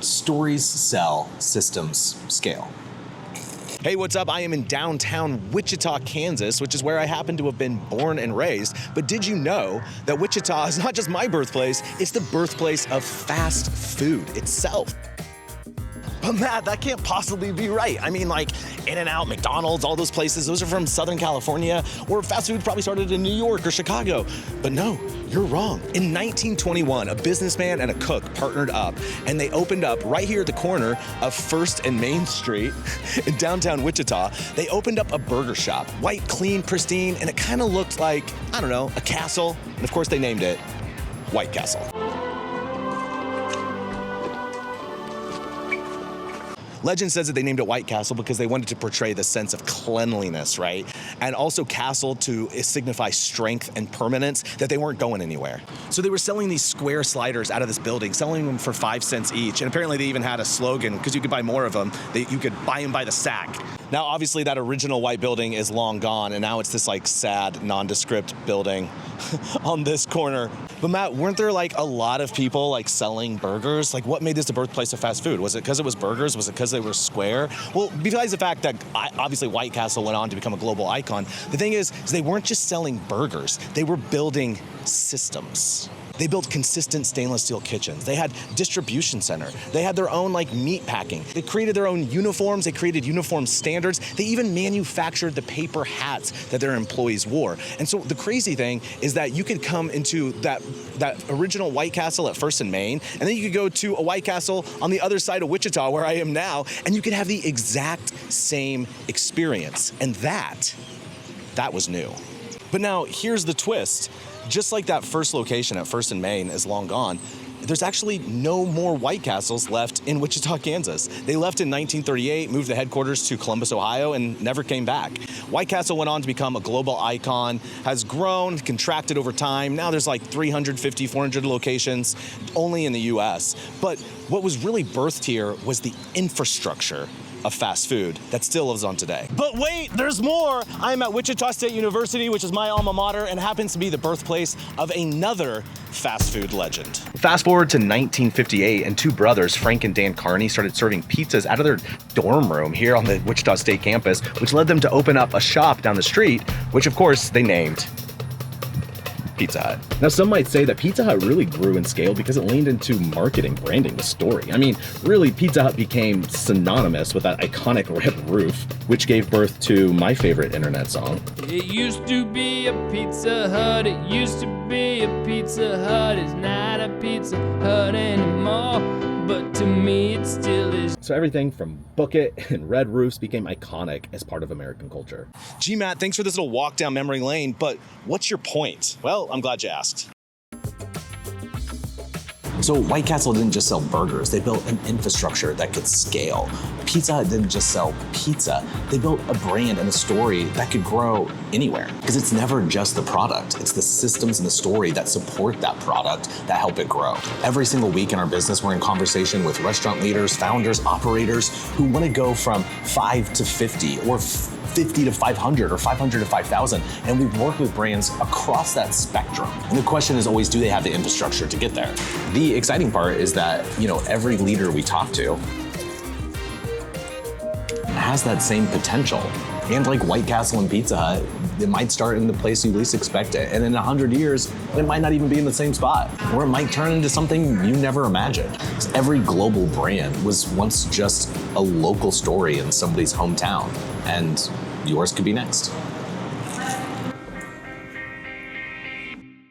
Stories sell, systems scale. Hey, what's up? I am in downtown Wichita, Kansas, which is where I happen to have been born and raised. But did you know that Wichita is not just my birthplace, it's the birthplace of fast food itself? But Matt, that can't possibly be right. I mean, like In-N-Out, McDonald's, all those places, those are from Southern California, or fast food probably started in New York or Chicago. But no, you're wrong. In 1921, a businessman and a cook partnered up, and they opened up right here at the corner of 1st and Main Street in downtown Wichita. They opened up a burger shop, white, clean, pristine, and it kind of looked like, I don't know, a castle. And of course, they named it White Castle. Legend says that they named it White Castle because they wanted to portray the sense of cleanliness, right? And also castle to signify strength and permanence, that they weren't going anywhere. So they were selling these square sliders out of this building, selling them for 5 cents each. And apparently they even had a slogan, because you could buy more of them, that you could buy them by the sack. Now, obviously that original white building is long gone, and now it's this like sad, nondescript building on this corner. But Matt, weren't there like a lot of people like selling burgers? Like, what made this the birthplace of fast food? Was it because it was burgers? Was it because they were square? Well, besides the fact that obviously White Castle went on to become a global icon, the thing is they weren't just selling burgers, they were building systems. They built consistent stainless steel kitchens. They had distribution center. They had their own like meat packing. They created their own uniforms. They created uniform standards. They even manufactured the paper hats that their employees wore. And so the crazy thing is that you could come into that original White Castle at 1st and Main, and then you could go to a White Castle on the other side of Wichita where I am now, and you could have the exact same experience. And that was new. But now here's the twist. Just like that first location at 1st and Main is long gone, there's actually no more White Castles left in Wichita, Kansas. They left in 1938, moved the headquarters to Columbus, Ohio, and never came back. White Castle went on to become a global icon, has grown, contracted over time. Now there's like 350, 400 locations only in the US. But what was really birthed here was the infrastructure of fast food that still lives on today. But wait, there's more! I'm at Wichita State University, which is my alma mater, and happens to be the birthplace of another fast food legend. Fast forward to 1958, and two brothers, Frank and Dan Carney, started serving pizzas out of their dorm room here on the Wichita State campus, which led them to open up a shop down the street, which of course they named Pizza Hut. Now, some might say that Pizza Hut really grew in scale because it leaned into marketing, branding, the story. I mean, really, Pizza Hut became synonymous with that iconic red roof, which gave birth to my favorite internet song. It used to be a Pizza Hut, it used to be a Pizza Hut, it's not a Pizza Hut anymore, but to me it still is. So everything from Book It and red roofs became iconic as part of American culture. Gee, Matt, thanks for this little walk down memory lane, but what's your point? Well, I'm glad you asked. So White Castle didn't just sell burgers, they built an infrastructure that could scale. Pizza Hut didn't just sell pizza, they built a brand and a story that could grow anywhere. Because it's never just the product, it's the systems and the story that support that product that help it grow. Every single week in our business, we're in conversation with restaurant leaders, founders, operators who want to go from 5 to 50 or 50 to 500 or 500 to 5,000. And we've worked with brands across that spectrum. And the question is always, do they have the infrastructure to get there? The exciting part is that, every leader we talk to has that same potential. And like White Castle and Pizza Hut, it might start in the place you least expect it. And in 100 years, it might not even be in the same spot. Or it might turn into something you never imagined. Every global brand was once just a local story in somebody's hometown. And yours could be next.